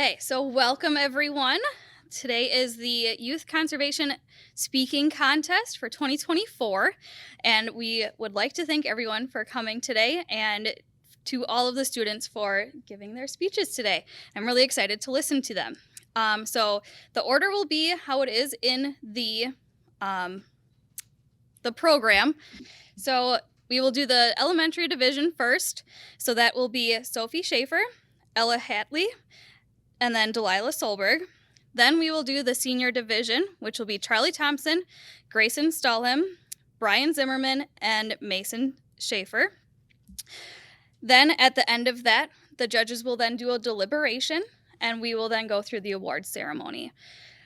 Okay, so welcome everyone. Today is the Youth Conservation Speaking Contest for 2024, and we would like to thank everyone for coming today and to all of the students for giving their speeches today. I'm really excited to listen to them. So the order will be how it is in the program. So we will do the elementary division first. So that will be Sophie Schaefer, Ella Hatley, and then Delilah Solberg. Then we will do the senior division, which will be Charlie Thompson, Grayson Stahlhem, Brian Zimmerman, and Mason Schaefer. Then at the end of that, the judges will then do a deliberation, and we will then go through the awards ceremony.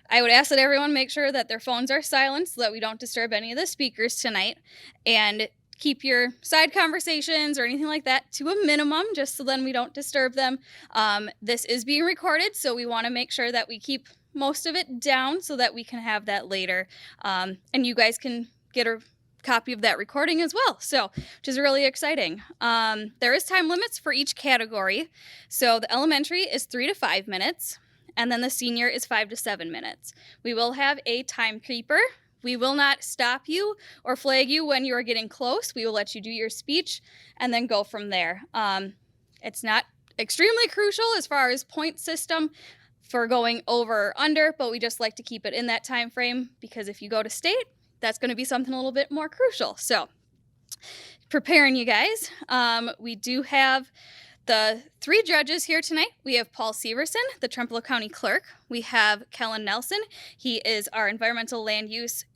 I would ask that everyone make sure that their phones are silent so that we don't disturb any of the speakers tonight, and keep your side conversations or anything like that to a minimum, just so then we don't disturb them. This is being recorded, so we want to make sure that we keep most of it down so that we can have that later. And you guys can get a copy of that recording as well, so which is really exciting. There is time limits for each category. So the elementary is 3 to 5 minutes, and then the senior is 5 to 7 minutes. We will have a timekeeper. We will not stop you or flag you when you are getting close. We will let you do your speech and then go from there. It's not extremely crucial as far as point system for going over or under, but we just like to keep it in that time frame because if you go to state, that's going to be something a little bit more crucial. So preparing you guys, we do have the 3 judges here tonight. We have Paul Severson, the Trempealeau County Clerk. We have Kellen Nelson. He is our Environmental Land Use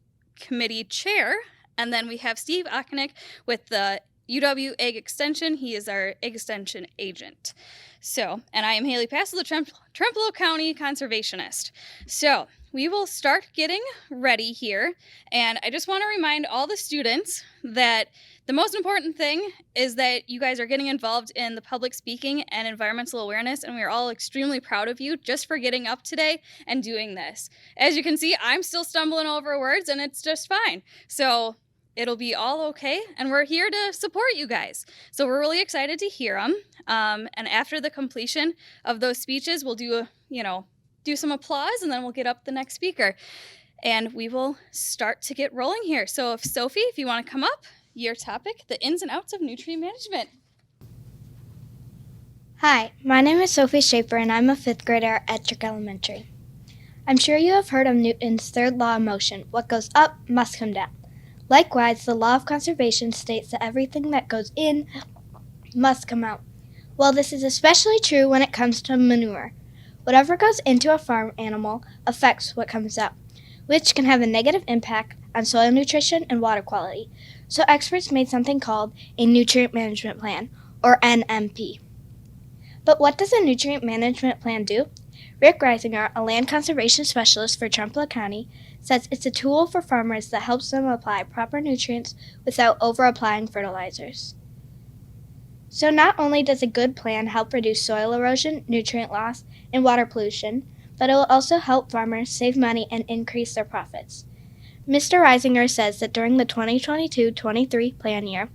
Committee Chair. And then we have Steve Ockenick with the UW Ag Extension. He is our Ag Extension agent. So, and I am Haillie Passow, the Trempealeau County Conservationist. So, we will start getting ready here. And I just want to remind all the students that the most important thing is that you guys are getting involved in the public speaking and environmental awareness, and we are all extremely proud of you just for getting up today and doing this. As you can see, I'm still stumbling over words, and it's just fine. So it'll be all okay, and we're here to support you guys. So we're really excited to hear them. And after the completion of those speeches, we'll do some applause, and then we'll get up the next speaker. And we will start to get rolling here. So Sophie, if you want to come up, your topic, the ins and outs of nutrient management. Hi, my name is Sophie Schaefer, and I'm a 5th grader at Trick Elementary. I'm sure you have heard of Newton's third law of motion: what goes up must come down. Likewise, the law of conservation states that everything that goes in must come out. Well, this is especially true when it comes to manure. Whatever goes into a farm animal affects what comes out, which can have a negative impact on soil nutrition and water quality. So experts made something called a Nutrient Management Plan, or NMP. But what does a Nutrient Management Plan do? Rick Reisinger, a land conservation specialist for Trempealeau County, says it's a tool for farmers that helps them apply proper nutrients without over-applying fertilizers. So not only does a good plan help reduce soil erosion, nutrient loss, and water pollution, but it will also help farmers save money and increase their profits. Mr. Reisinger says that during the 2022-23 plan year,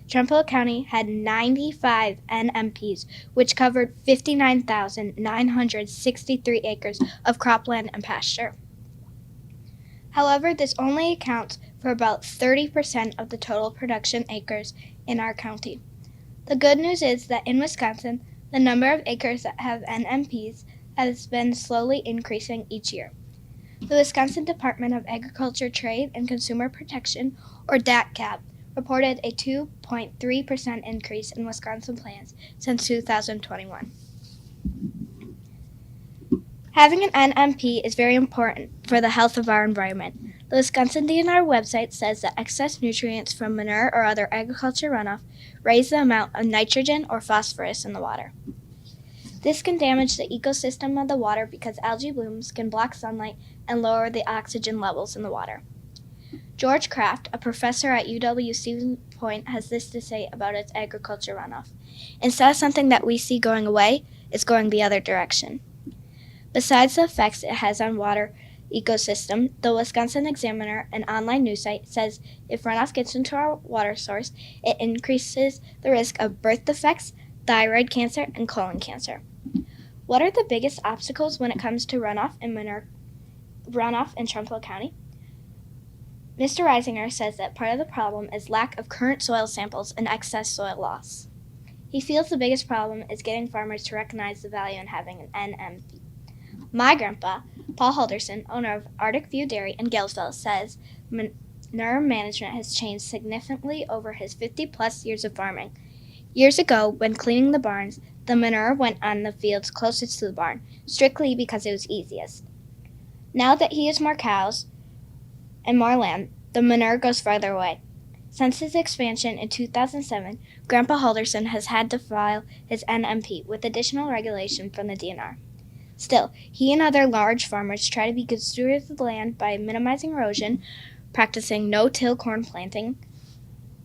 Trempealeau County had 95 NMPs, which covered 59,963 acres of cropland and pasture. However, this only accounts for about 30% of the total production acres in our county. The good news is that in Wisconsin, the number of acres that have NMPs has been slowly increasing each year. The Wisconsin Department of Agriculture, Trade, and Consumer Protection, or DATCAP, reported a 2.3% increase in Wisconsin plants since 2021. Having an NMP is very important for the health of our environment. The Wisconsin DNR website says that excess nutrients from manure or other agriculture runoff raise the amount of nitrogen or phosphorus in the water. This can damage the ecosystem of the water because algae blooms can block sunlight and lower the oxygen levels in the water. George Kraft, a professor at UW-Stevens Point, has this to say about its agriculture runoff. Instead of something that we see going away, it's going the other direction. Besides the effects it has on water ecosystem, the Wisconsin Examiner, an online news site, says if runoff gets into our water source, it increases the risk of birth defects, thyroid cancer, and colon cancer. What are the biggest obstacles when it comes to runoff in Trempealeau County? Mr. Reisinger says that part of the problem is lack of current soil samples and excess soil loss. He feels the biggest problem is getting farmers to recognize the value in having an NMP. My grandpa, Paul Halderson, owner of Arctic View Dairy in Galesville, says manure management has changed significantly over his 50-plus years of farming. Years ago, when cleaning the barns, the manure went on the fields closest to the barn, strictly because it was easiest. Now that he has more cows and more land, the manure goes farther away. Since his expansion in 2007, Grandpa Halderson has had to file his NMP with additional regulation from the DNR. Still, he and other large farmers try to be good stewards of the land by minimizing erosion, practicing no-till corn planting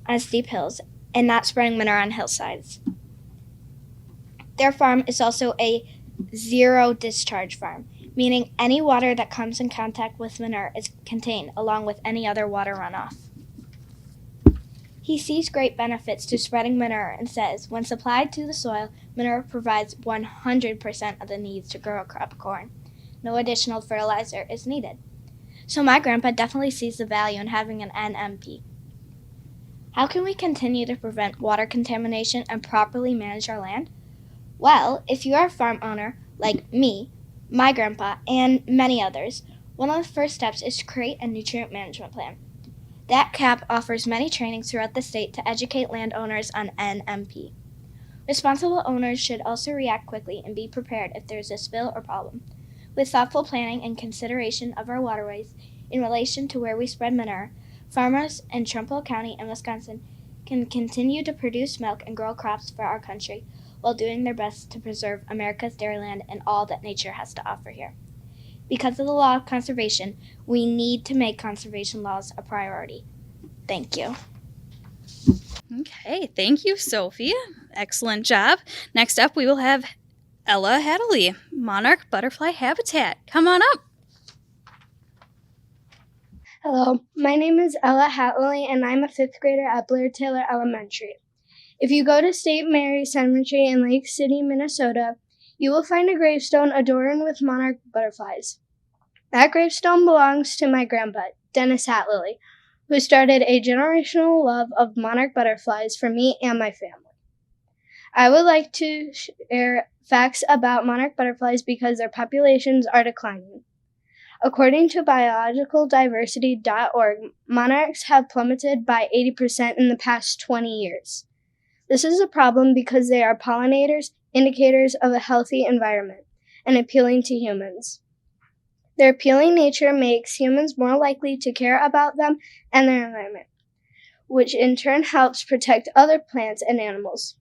on steep hills, and not spreading manure on hillsides. Their farm is also a zero-discharge farm, meaning any water that comes in contact with manure is contained along with any other water runoff. He sees great benefits to spreading manure and says, when supplied to the soil, manure provides 100% of the needs to grow a crop of corn. No additional fertilizer is needed. So my grandpa definitely sees the value in having an NMP. How can we continue to prevent water contamination and properly manage our land? Well, if you are a farm owner like me, my grandpa, and many others, one of the first steps is to create a nutrient management plan. That CAP offers many trainings throughout the state to educate landowners on NMP. Responsible owners should also react quickly and be prepared if there is a spill or problem. With thoughtful planning and consideration of our waterways in relation to where we spread manure, farmers in Trempealeau County and Wisconsin can continue to produce milk and grow crops for our country while doing their best to preserve America's dairyland and all that nature has to offer here. Because of the law of conservation, we need to make conservation laws a priority. Thank you. Okay, thank you, Sophie. Excellent job. Next up, we will have Ella Haillie, Monarch Butterfly Habitat. Come on up. Hello, my name is Ella Haillie, and I'm a 5th grader at Blair Taylor Elementary. If you go to St. Mary's Cemetery in Lake City, Minnesota, you will find a gravestone adorned with monarch butterflies. That gravestone belongs to my grandpa, Dennis Haillie, who started a generational love of monarch butterflies for me and my family. I would like to share facts about monarch butterflies because their populations are declining. According to biologicaldiversity.org, monarchs have plummeted by 80% in the past 20 years. This is a problem because they are pollinators, indicators of a healthy environment, and appealing to humans. Their appealing nature makes humans more likely to care about them and their environment, which in turn helps protect other plants and animals.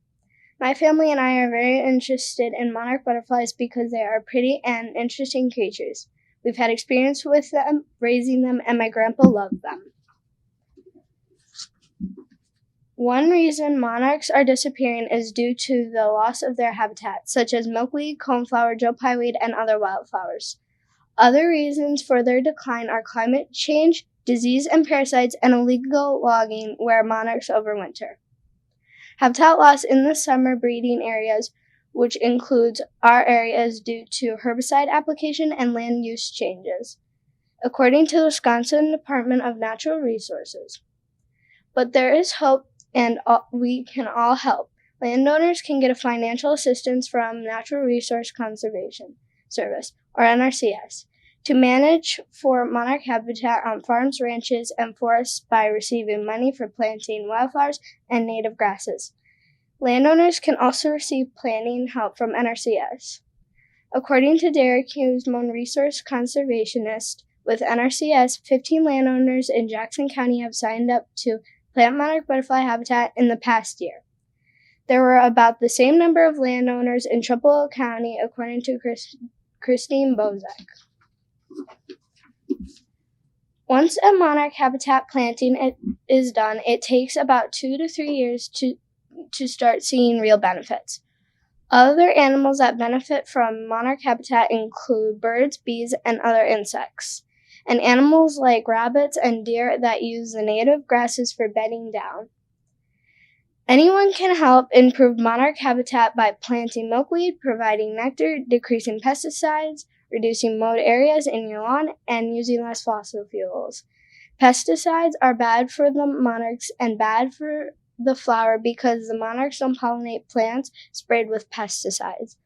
My family and I are very interested in monarch butterflies because they are pretty and interesting creatures. We've had experience with them, raising them, and my grandpa loved them. One reason monarchs are disappearing is due to the loss of their habitat, such as milkweed, coneflower, Joe Pye weed, and other wildflowers. Other reasons for their decline are climate change, disease and parasites, and illegal logging where monarchs overwinter. Habitat loss in the summer breeding areas, which includes our areas due to herbicide application and land use changes, according to the Wisconsin Department of Natural Resources. But there is hope, and we can all help. Landowners can get a financial assistance from Natural Resource Conservation Service, or NRCS, to manage for monarch habitat on farms, ranches, and forests by receiving money for planting wildflowers and native grasses. Landowners can also receive planning help from NRCS. According to Derek Hughes, one resource conservationist with NRCS, 15 landowners in Jackson County have signed up to plant monarch butterfly habitat in the past year. There were about the same number of landowners in Trempealeau County, according to Christine Bozak. Once a monarch habitat planting is done, it takes about 2 to 3 years to start seeing real benefits. Other animals that benefit from monarch habitat include birds, bees, and other insects, and animals like rabbits and deer that use the native grasses for bedding down. Anyone can help improve monarch habitat by planting milkweed, providing nectar, decreasing pesticides, reducing mowed areas in your lawn, and using less fossil fuels. Pesticides are bad for the monarchs and bad for the flower because the monarchs don't pollinate plants sprayed with pesticides.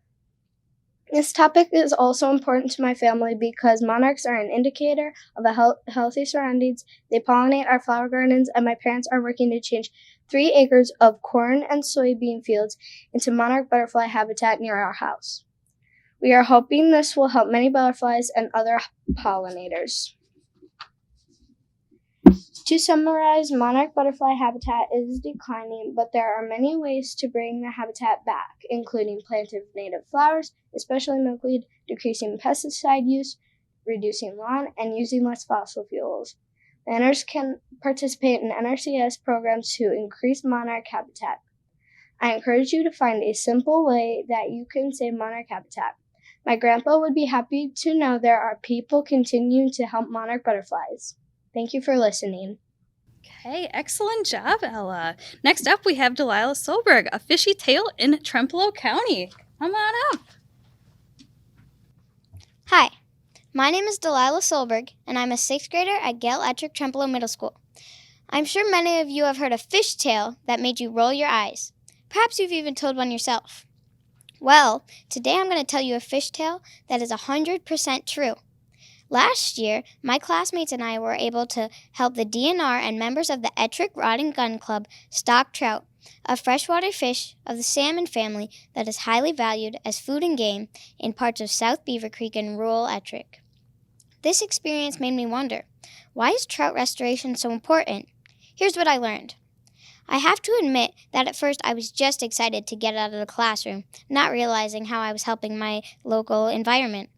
This topic is also important to my family because monarchs are an indicator of healthy surroundings. They pollinate our flower gardens, and my parents are working to change 3 acres of corn and soybean fields into monarch butterfly habitat near our house. We are hoping this will help many butterflies and other pollinators. To summarize, monarch butterfly habitat is declining, but there are many ways to bring the habitat back, including planting native flowers, especially milkweed, decreasing pesticide use, reducing lawn, and using less fossil fuels. Planners can participate in NRCS programs to increase monarch habitat. I encourage you to find a simple way that you can save monarch habitat. My grandpa would be happy to know there are people continuing to help monarch butterflies. Thank you for listening. Okay, excellent job, Ella. Next up, we have Delilah Solberg, a fishy tale in Trempealeau County. Come on up. Hi, my name is Delilah Solberg, and I'm a 6th grader at Gail Ettrick Trempealeau Middle School. I'm sure many of you have heard a fish tale that made you roll your eyes. Perhaps you've even told one yourself. Well, today I'm going to tell you a fish tale that is 100% true. Last year, my classmates and I were able to help the DNR and members of the Ettrick Rod and Gun Club stock trout, a freshwater fish of the salmon family that is highly valued as food and game in parts of South Beaver Creek and rural Ettrick. This experience made me wonder, why is trout restoration so important? Here's what I learned. I have to admit that at first I was just excited to get out of the classroom, not realizing how I was helping my local environment.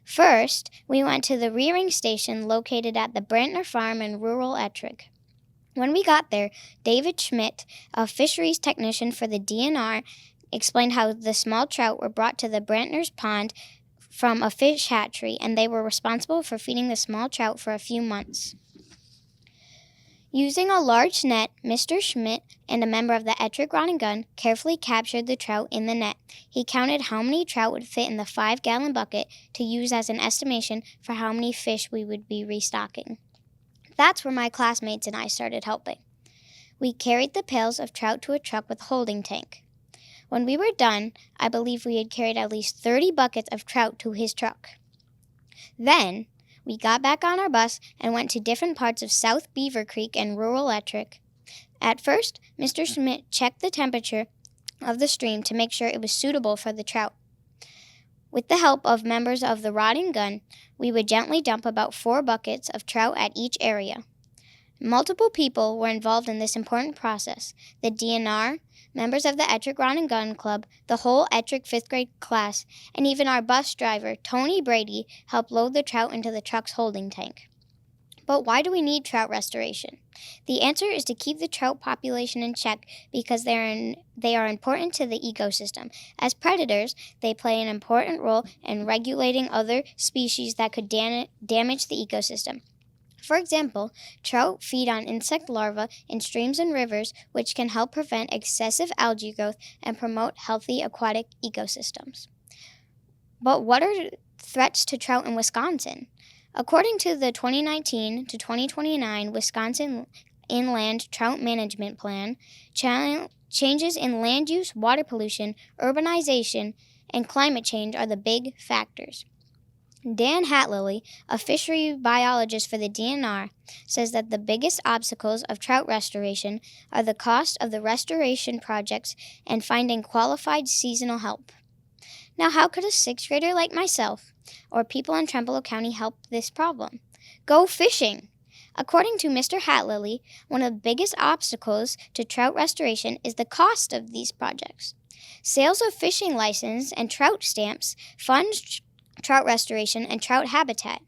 First, we went to the rearing station located at the Brantner Farm in rural Ettrick. When we got there, David Schmidt, a fisheries technician for the DNR, explained how the small trout were brought to the Brantner's pond from a fish hatchery, and they were responsible for feeding the small trout for a few months. Using a large net, Mr. Schmidt and a member of the Ettrick Rod and Gun carefully captured the trout in the net. He counted how many trout would fit in the 5-gallon bucket to use as an estimation for how many fish we would be restocking. That's where my classmates and I started helping. We carried the pails of trout to a truck with a holding tank. When we were done, I believe we had carried at least 30 buckets of trout to his truck. Then, we got back on our bus and went to different parts of South Beaver Creek and rural Ettrick. At first, Mr. Schmidt checked the temperature of the stream to make sure it was suitable for the trout. With the help of members of the Rod and Gun, we would gently dump about 4 buckets of trout at each area. Multiple people were involved in this important process. The DNR, members of the Ettrick Rod and Gun Club, the whole Ettrick 5th grade class, and even our bus driver, Tony Brady, helped load the trout into the truck's holding tank. But why do we need trout restoration? The answer is to keep the trout population in check because they are important to the ecosystem. As predators, they play an important role in regulating other species that could damage the ecosystem. For example, trout feed on insect larvae in streams and rivers, which can help prevent excessive algae growth and promote healthy aquatic ecosystems. But what are threats to trout in Wisconsin? According to the 2019 to 2029 Wisconsin Inland Trout Management Plan, changes in land use, water pollution, urbanization, and climate change are the big factors. Dan Hatlily, a fishery biologist for the DNR, says that the biggest obstacles of trout restoration are the cost of the restoration projects and finding qualified seasonal help. Now, how could a 6th grader like myself or people in Trempealeau County help this problem? Go fishing! According to Mr. Hatlily, one of the biggest obstacles to trout restoration is the cost of these projects. Sales of fishing license and trout stamps fund trout restoration and trout habitat.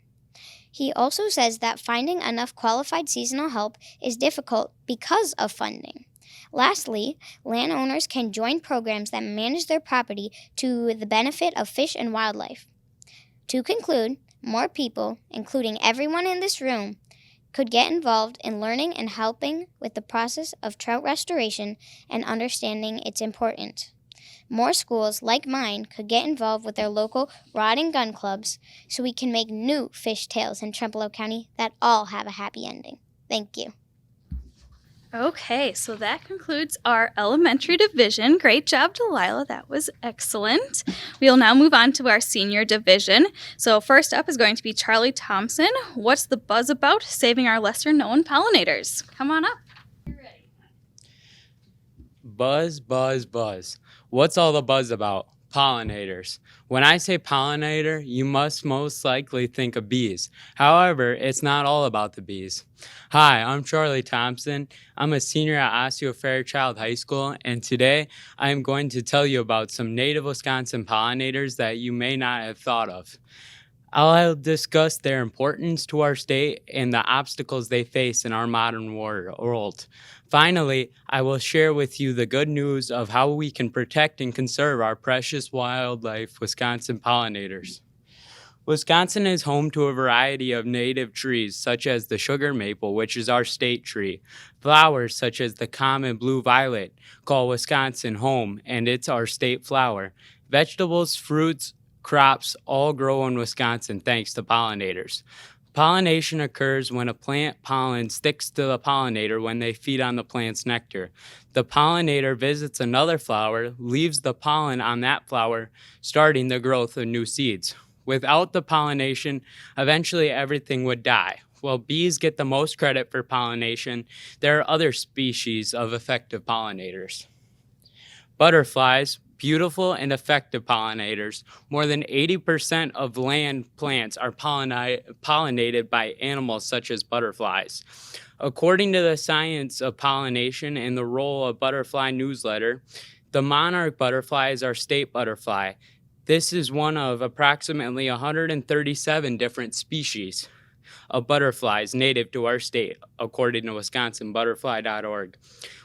He also says that finding enough qualified seasonal help is difficult because of funding. Lastly, landowners can join programs that manage their property to the benefit of fish and wildlife. To conclude, more people, including everyone in this room, could get involved in learning and helping with the process of trout restoration and understanding its importance. More schools like mine could get involved with their local rod and gun clubs so we can make new fish tales in Trempealeau County that all have a happy ending. Thank you. Okay, so that concludes our elementary division. Great job, Delilah. That was excellent. We will now move on to our senior division. So first up is going to be Charlie Thompson. What's the buzz about? Saving our lesser-known pollinators. Come on up. Buzz, buzz, buzz. What's all the buzz about? Pollinators. When I say pollinator, you must most likely think of bees. However, it's not all about the bees. Hi, I'm Charlie Thompson. I'm a senior at Osseo Fairchild High School, and today I am going to tell you about some native Wisconsin pollinators that you may not have thought of. I'll discuss their importance to our state and the obstacles they face in our modern world. Finally, I will share with you the good news of how we can protect and conserve our precious wildlife Wisconsin pollinators. Wisconsin is home to a variety of native trees, such as the sugar maple, which is our state tree. Flowers, such as the common blue violet, call Wisconsin home, and it's our state flower. Vegetables, fruits, crops all grow in Wisconsin thanks to pollinators. Pollination occurs when a plant pollen sticks to the pollinator when they feed on the plant's nectar. The pollinator visits another flower, leaves the pollen on that flower, starting the growth of new seeds. Without the pollination, eventually everything would die. While bees get the most credit for pollination, there are other species of effective pollinators. Butterflies, beautiful and effective pollinators. More than 80% of land plants are pollinated by animals such as butterflies. According to the Science of Pollination and the Role of Butterfly newsletter, the monarch butterfly is our state butterfly. This is one of approximately 137 different species of butterflies native to our state, according to WisconsinButterfly.org.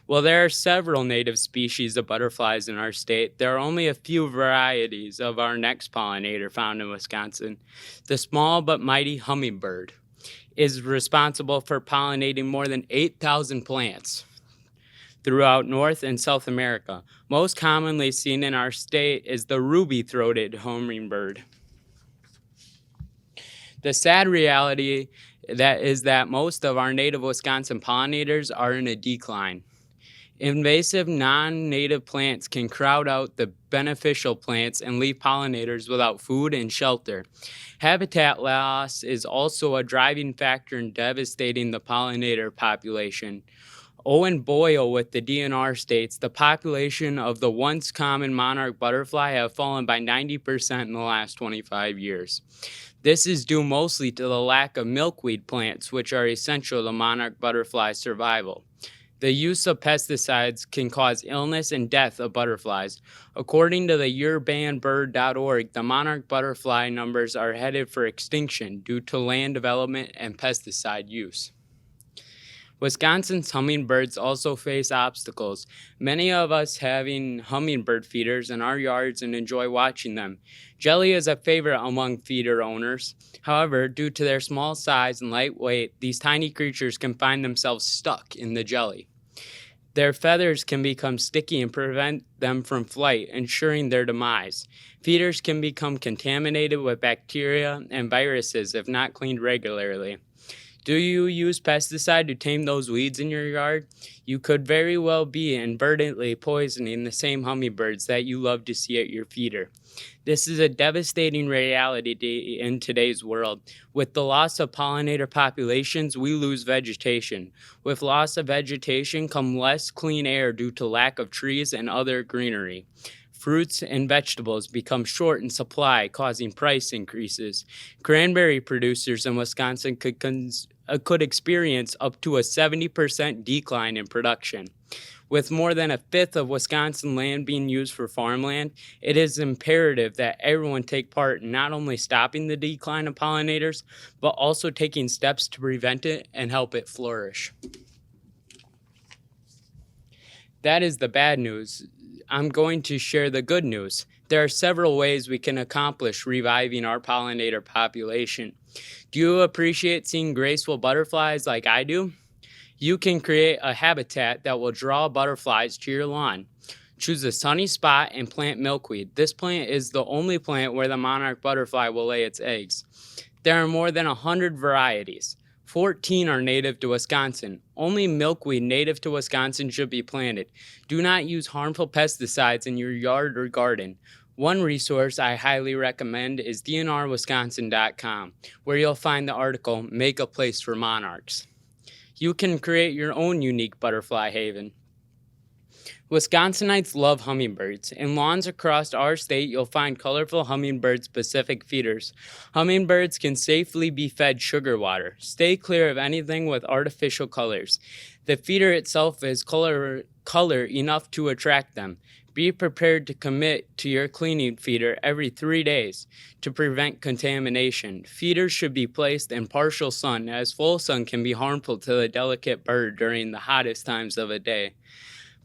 While there are several native species of butterflies in our state, there are only a few varieties of our next pollinator found in Wisconsin. The small but mighty hummingbird is responsible for pollinating more than 8,000 plants throughout North and South America. Most commonly seen in our state is the ruby-throated hummingbird. The sad reality is that most of our native Wisconsin pollinators are in a decline. Invasive non-native plants can crowd out the beneficial plants and leave pollinators without food and shelter. Habitat loss is also a driving factor in devastating the pollinator population. Owen Boyle with the DNR states the population of the once common monarch butterfly have fallen by 90% in the last 25 years. This is due mostly to the lack of milkweed plants, which are essential to monarch butterfly survival. The use of pesticides can cause illness and death of butterflies. According to the yourbannedbird.org, the monarch butterfly numbers are headed for extinction due to land development and pesticide use. Wisconsin's hummingbirds also face obstacles. Many of us having hummingbird feeders in our yards and enjoy watching them. Jelly is a favorite among feeder owners. However, due to their small size and light weight, these tiny creatures can find themselves stuck in the jelly. Their feathers can become sticky and prevent them from flight, ensuring their demise. Feeders can become contaminated with bacteria and viruses if not cleaned regularly. Do you use pesticide to tame those weeds in your yard? You could very well be inadvertently poisoning the same hummingbirds that you love to see at your feeder. This is a devastating reality in today's world. With the loss of pollinator populations, we lose vegetation. With loss of vegetation come less clean air due to lack of trees and other greenery. Fruits and vegetables become short in supply, causing price increases. Cranberry producers in Wisconsin could experience up to a 70% decline in production. With more than a fifth of Wisconsin land being used for farmland, it is imperative that everyone take part in not only stopping the decline of pollinators, but also taking steps to prevent it and help it flourish. That is the bad news. I'm going to share the good news. There are several ways we can accomplish reviving our pollinator population. Do you appreciate seeing graceful butterflies like I do? You can create a habitat that will draw butterflies to your lawn. Choose a sunny spot and plant milkweed. This plant is the only plant where the monarch butterfly will lay its eggs. There are more than 100 varieties. 14 are native to Wisconsin. Only milkweed native to Wisconsin should be planted. Do not use harmful pesticides in your yard or garden. One resource I highly recommend is dnrwisconsin.com, where you'll find the article, Make a Place for Monarchs. You can create your own unique butterfly haven. Wisconsinites love hummingbirds. In lawns across our state, you'll find colorful hummingbird-specific feeders. Hummingbirds can safely be fed sugar water. Stay clear of anything with artificial colors. The feeder itself is color enough to attract them. Be prepared to commit to your cleaning feeder every 3 days to prevent contamination. Feeders should be placed in partial sun, as full sun can be harmful to the delicate bird during the hottest times of the day.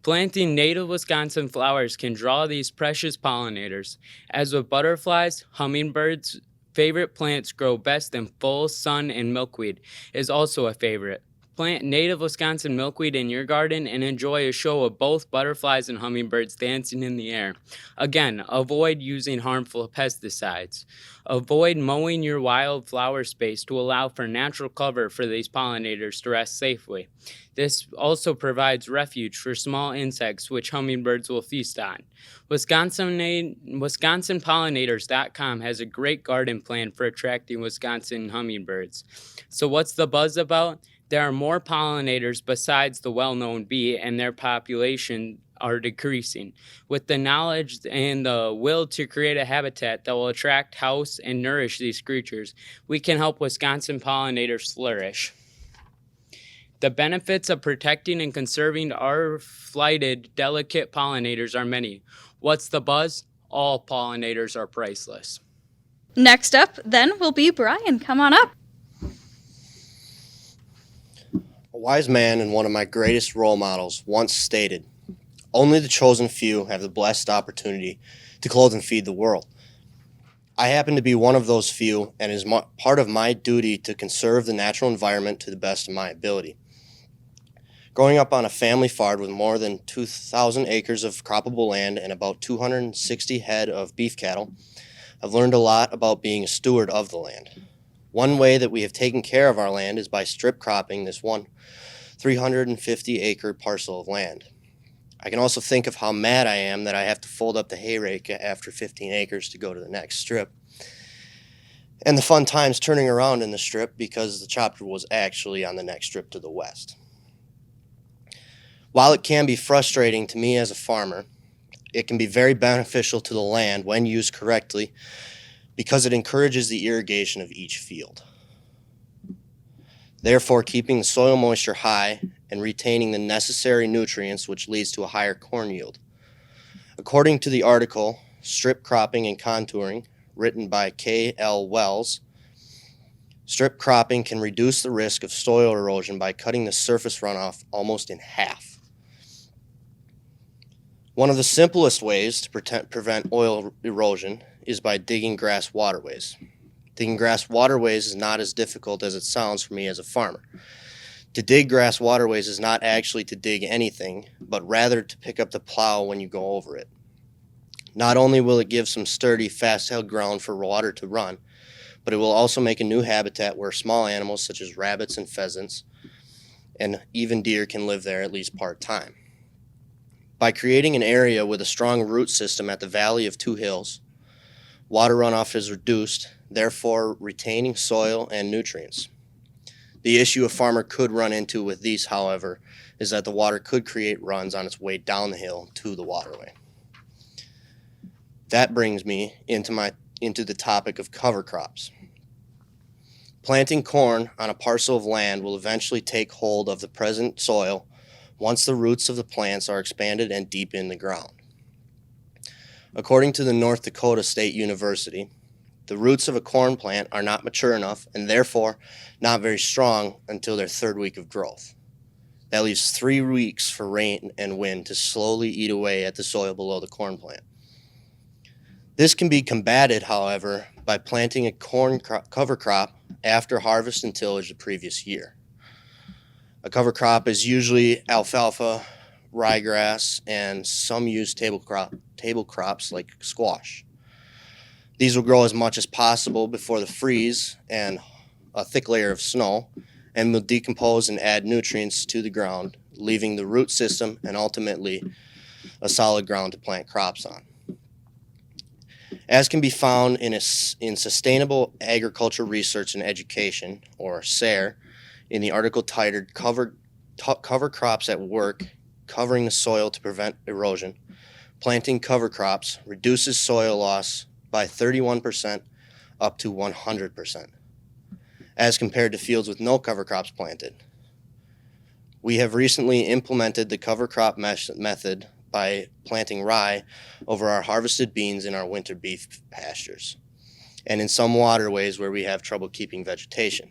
Planting native Wisconsin flowers can draw these precious pollinators. As with butterflies, hummingbirds' favorite plants grow best in full sun, and milkweed is also a favorite. Plant native Wisconsin milkweed in your garden and enjoy a show of both butterflies and hummingbirds dancing in the air. Again, avoid using harmful pesticides. Avoid mowing your wildflower space to allow for natural cover for these pollinators to rest safely. This also provides refuge for small insects which hummingbirds will feast on. WisconsinPollinators.com has a great garden plan for attracting Wisconsin hummingbirds. So what's the buzz about? There are more pollinators besides the well-known bee, and their population are decreasing. With the knowledge and the will to create a habitat that will attract, house, and nourish these creatures, we can help Wisconsin pollinators flourish. The benefits of protecting and conserving our flighted, delicate pollinators are many. What's the buzz? All pollinators are priceless. Next up, then, will be Brian. Come on up. A wise man and one of my greatest role models once stated, "Only the chosen few have the blessed opportunity to clothe and feed the world." I happen to be one of those few, and it is part of my duty to conserve the natural environment to the best of my ability. Growing up on a family farm with more than 2,000 acres of croppable land and about 260 head of beef cattle, I've learned a lot about being a steward of the land. One way that we have taken care of our land is by strip cropping this one 350-acre parcel of land. I can also think of how mad I am that I have to fold up the hay rake after 15 acres to go to the next strip. And the fun times turning around in the strip because the chopper was actually on the next strip to the west. While it can be frustrating to me as a farmer, it can be very beneficial to the land when used correctly because it encourages the irrigation of each field, therefore keeping the soil moisture high and retaining the necessary nutrients, which leads to a higher corn yield. According to the article, Strip Cropping and Contouring, written by K.L. Wells, strip cropping can reduce the risk of soil erosion by cutting the surface runoff almost in half. One of the simplest ways to prevent oil erosion is by digging grass waterways. Digging grass waterways is not as difficult as it sounds for me as a farmer. To dig grass waterways is not actually to dig anything, but rather to pick up the plow when you go over it. Not only will it give some sturdy, fast-held ground for water to run, but it will also make a new habitat where small animals such as rabbits and pheasants and even deer can live there at least part-time. By creating an area with a strong root system at the valley of two hills, water runoff is reduced, therefore retaining soil and nutrients. The issue a farmer could run into with these, however, is that the water could create runs on its way down the hill to the waterway. That brings me into the topic of cover crops. Planting corn on a parcel of land will eventually take hold of the present soil once the roots of the plants are expanded and deep in the ground. According to the North Dakota State University, the roots of a corn plant are not mature enough and therefore not very strong until their third week of growth. That leaves 3 weeks for rain and wind to slowly eat away at the soil below the corn plant. This can be combated, however, by planting a corn cover crop after harvest and tillage the previous year. A cover crop is usually alfalfa, ryegrass, and some use table crops like squash. These will grow as much as possible before the freeze and a thick layer of snow, and will decompose and add nutrients to the ground, leaving the root system and ultimately a solid ground to plant crops on. As can be found in Sustainable Agriculture Research and Education, or SARE, in the article titled Cover Crops at Work, Covering the Soil to Prevent Erosion, planting cover crops reduces soil loss by 31% up to 100%, as compared to fields with no cover crops planted. We have recently implemented the cover crop method by planting rye over our harvested beans in our winter beef pastures, and in some waterways where we have trouble keeping vegetation.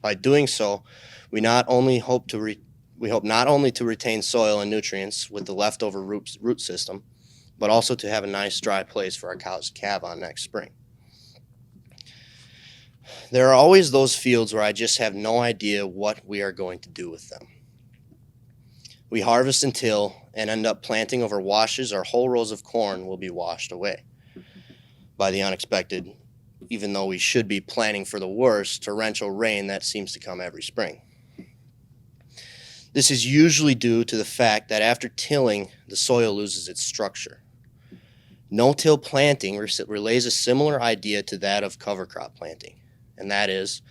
By doing so, we hope not only to retain soil and nutrients with the leftover root system, but also to have a nice dry place for our cows to calve on next spring. There are always those fields where I just have no idea what we are going to do with them. We harvest and till and end up planting over washes, or whole rows of corn will be washed away by the unexpected, even though we should be planning for the worst, torrential rain that seems to come every spring. This is usually due to the fact that after tilling, the soil loses its structure. No-till planting relays a similar idea to that of cover crop planting, and that is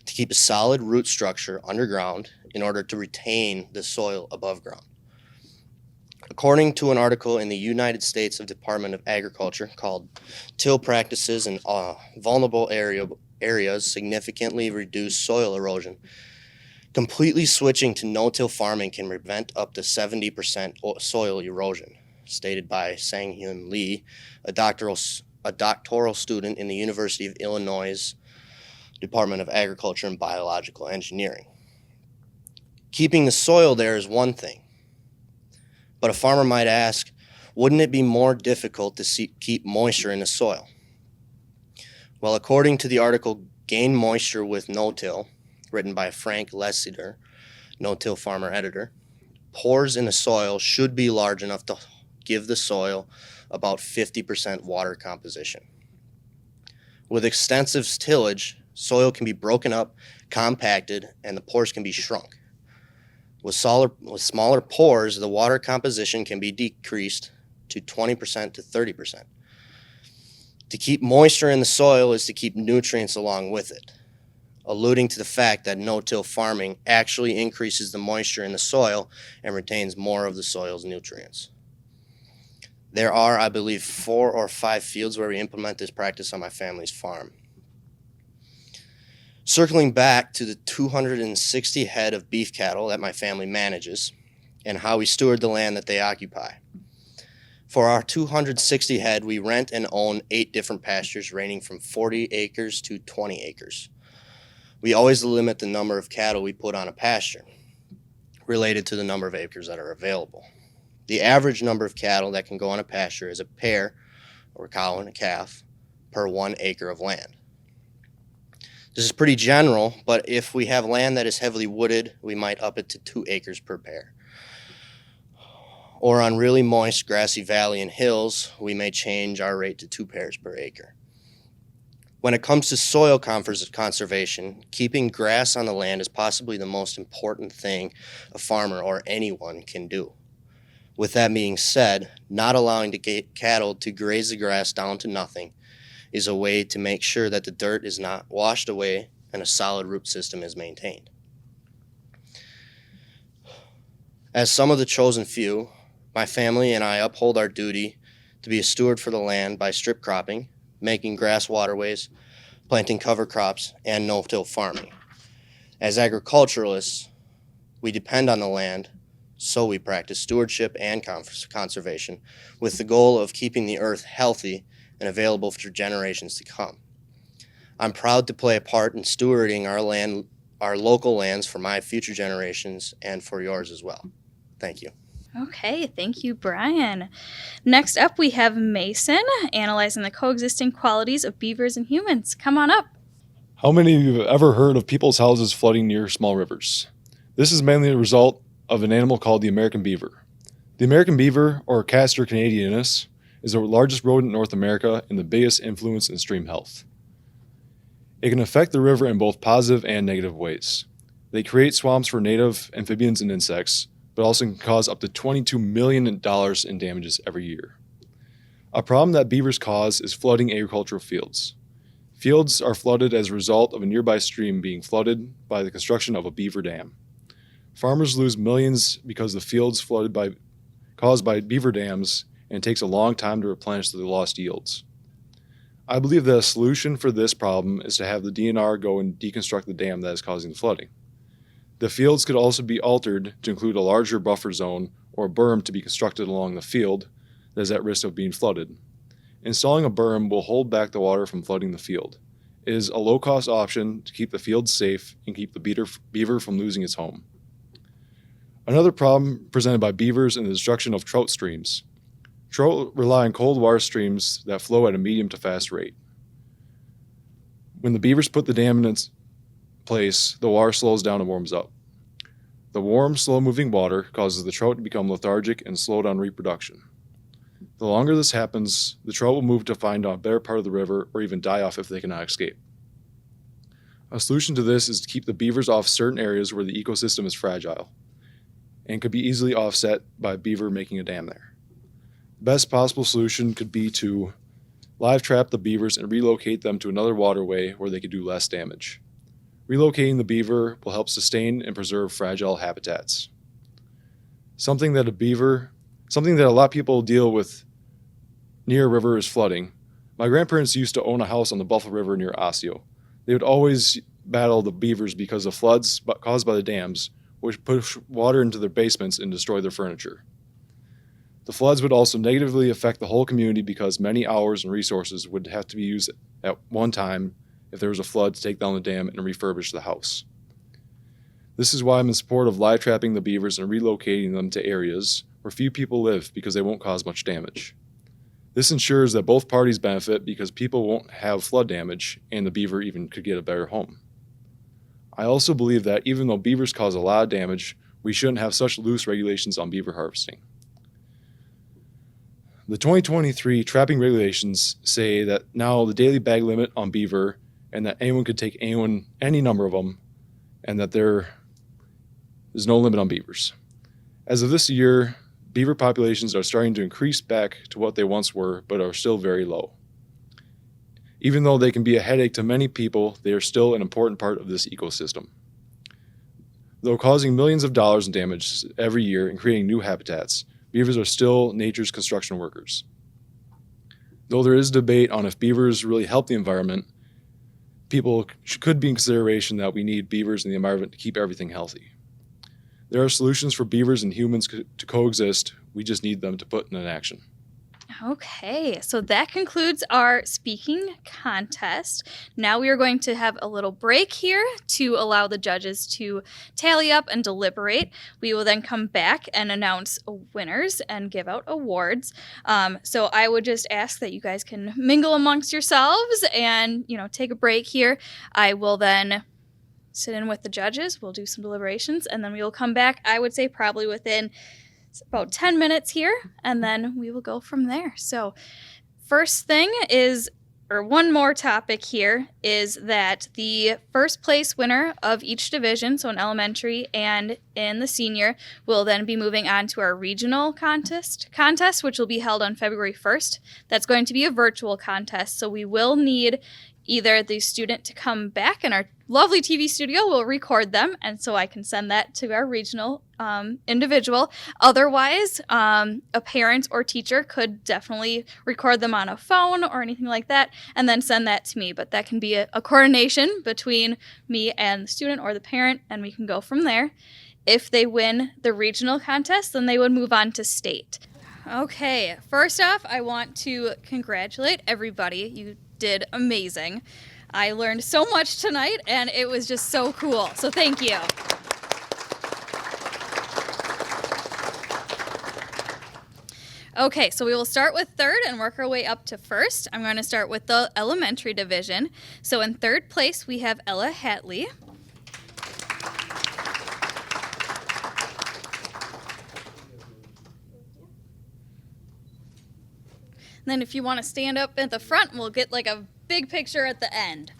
to keep a solid root structure underground in order to retain the soil above ground. According to an article in the United States Department of Agriculture called Till Practices in Vulnerable Areas Significantly Reduce Soil Erosion, completely switching to no-till farming can prevent up to 70% soil erosion, stated by Sang-Hyun Lee, a doctoral student in the University of Illinois Department of Agriculture and Biological Engineering. Keeping the soil there is one thing, but a farmer might ask, wouldn't it be more difficult to keep moisture in the soil? Well, according to the article Gain Moisture with No-Till, written by Frank Lessiter, no-till farmer editor, pores in the soil should be large enough to give the soil about 50% water composition. With extensive tillage, soil can be broken up, compacted, and the pores can be shrunk. With smaller pores, the water composition can be decreased to 20% to 30%. To keep moisture in the soil is to keep nutrients along with it, alluding to the fact that no-till farming actually increases the moisture in the soil and retains more of the soil's nutrients. There are, I believe, 4 or 5 fields where we implement this practice on my family's farm. Circling back to the 260 head of beef cattle that my family manages and how we steward the land that they occupy. For our 260 head, we rent and own 8 different pastures ranging from 40 acres to 20 acres. We always limit the number of cattle we put on a pasture, related to the number of acres that are available. The average number of cattle that can go on a pasture is a pair, or a cow and a calf, per 1 acre of land. This is pretty general, but if we have land that is heavily wooded, we might up it to 2 acres per pair. Or on really moist, grassy valley and hills, we may change our rate to 2 pairs per acre. When it comes to soil conservation, keeping grass on the land is possibly the most important thing a farmer or anyone can do. With that being said, not allowing cattle to graze the grass down to nothing is a way to make sure that the dirt is not washed away and a solid root system is maintained. As some of the chosen few, my family and I uphold our duty to be a steward for the land by strip cropping, making grass waterways, planting cover crops, and no-till farming. As agriculturalists, we depend on the land, so we practice stewardship and conservation with the goal of keeping the earth healthy and available for generations to come. I'm proud to play a part in stewarding our local lands for my future generations and for yours as well. Thank you. Okay, thank you, Brian. Next up, we have Mason, analyzing the coexisting qualities of beavers and humans. Come on up. How many of you have ever heard of people's houses flooding near small rivers? This is mainly a result of an animal called the American beaver. The American beaver, or Castor canadianus, is the largest rodent in North America and the biggest influence in stream health. It can affect the river in both positive and negative ways. They create swamps for native amphibians and insects, but also can cause up to $22 million in damages every year. A problem that beavers cause is flooding agricultural fields. Fields are flooded as a result of a nearby stream being flooded by the construction of a beaver dam. Farmers lose millions because the fields caused by beaver dams, and it takes a long time to replenish the lost yields. I believe that a solution for this problem is to have the DNR go and deconstruct the dam that is causing the flooding. The fields could also be altered to include a larger buffer zone or a berm to be constructed along the field that is at risk of being flooded. Installing a berm will hold back the water from flooding the field. It is a low-cost option to keep the fields safe and keep the beaver from losing its home. Another problem presented by beavers is the destruction of trout streams. Trout rely on cold water streams that flow at a medium to fast rate. When the beavers put the dam in its place, the water slows down and warms up. The warm, slow-moving water causes the trout to become lethargic and slow down reproduction. The longer this happens, the trout will move to find a better part of the river or even die off if they cannot escape. A solution to this is to keep the beavers off certain areas where the ecosystem is fragile and could be easily offset by a beaver making a dam there. The best possible solution could be to live trap the beavers and relocate them to another waterway where they could do less damage. Relocating the beaver will help sustain and preserve fragile habitats. Something that a lot of people deal with near a river is flooding. My grandparents used to own a house on the Buffalo River near Osseo. They would always battle the beavers because of floods caused by the dams, which push water into their basements and destroy their furniture. The floods would also negatively affect the whole community because many hours and resources would have to be used at one time if there was a flood to take down the dam and refurbish the house. This is why I'm in support of live trapping the beavers and relocating them to areas where few people live because they won't cause much damage. This ensures that both parties benefit because people won't have flood damage and the beaver even could get a better home. I also believe that even though beavers cause a lot of damage, we shouldn't have such loose regulations on beaver harvesting. The 2023 trapping regulations say that now the daily bag limit on beaver and that anyone could take any number of them, and that there is no limit on beavers. As of this year, beaver populations are starting to increase back to what they once were, but are still very low. Even though they can be a headache to many people, they are still an important part of this ecosystem. Though causing millions of dollars in damage every year and creating new habitats, beavers are still nature's construction workers. Though there is debate on if beavers really help the environment, people could be in consideration that we need beavers in the environment to keep everything healthy. There are solutions for beavers and humans to coexist. We just need them to put in action. Okay, so that concludes our speaking contest. Now we are going to have a little break here to allow the judges to tally up and deliberate. We will then come back and announce winners and give out awards. So I would just ask that you guys can mingle amongst yourselves and, take a break here. I will then sit in with the judges. We'll do some deliberations, and then we will come back, I would say probably within about 10 minutes here, and then we will go from there. So first thing is, or one more topic here, is that the first place winner of each division, so in elementary and in the senior, will then be moving on to our regional contest, which will be held on February 1st. That's going to be a virtual contest, so we will need either the student to come back, and our lovely TV studio will record them, and so I can send that to our regional individual. Otherwise, a parent or teacher could definitely record them on a phone or anything like that, and then send that to me. But that can be a coordination between me and the student or the parent, and we can go from there. If they win the regional contest, then they would move on to state. Okay, first off, I want to congratulate everybody. You did amazing. I learned so much tonight, and it was just so cool. So thank you. Okay, so we will start with third and work our way up to first. I'm going to start with the elementary division. So in third place, we have Ella Hatley. And then if you want to stand up at the front, we'll get like a big picture at the end.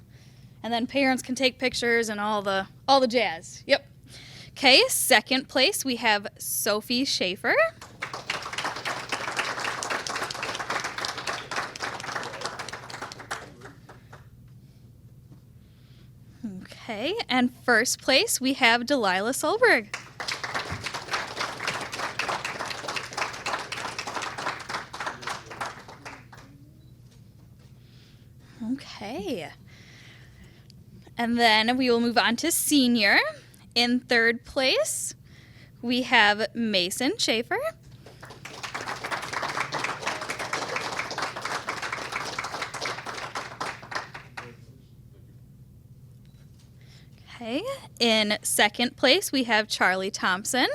And then parents can take pictures and all the jazz. Yep. Okay, second place, we have Sophie Schaefer. Okay, and first place, we have Delilah Solberg. Okay. And then we will move on to senior. In third place, we have Mason Schaefer. Okay. In second place, we have Charlie Thompson.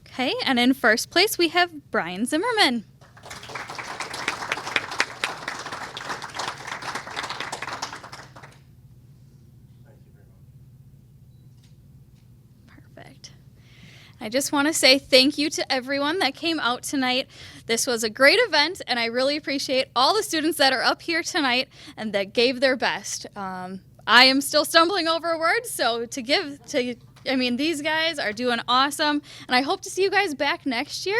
Okay, and in first place, we have Brian Zimmerman. Perfect. I just want to say thank you to everyone that came out tonight. This was a great event, and I really appreciate all the students that are up here tonight and that gave their best. I am still stumbling over words, so these guys are doing awesome, and I hope to see you guys back next year.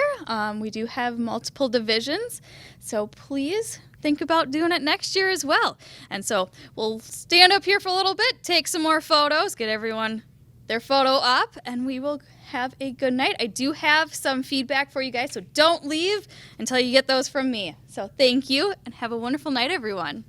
We do have multiple divisions, so please think about doing it next year as well. And so we'll stand up here for a little bit, take some more photos, get everyone their photo up, and we will have a good night. I do have some feedback for you guys, so don't leave until you get those from me. So thank you, and have a wonderful night, everyone.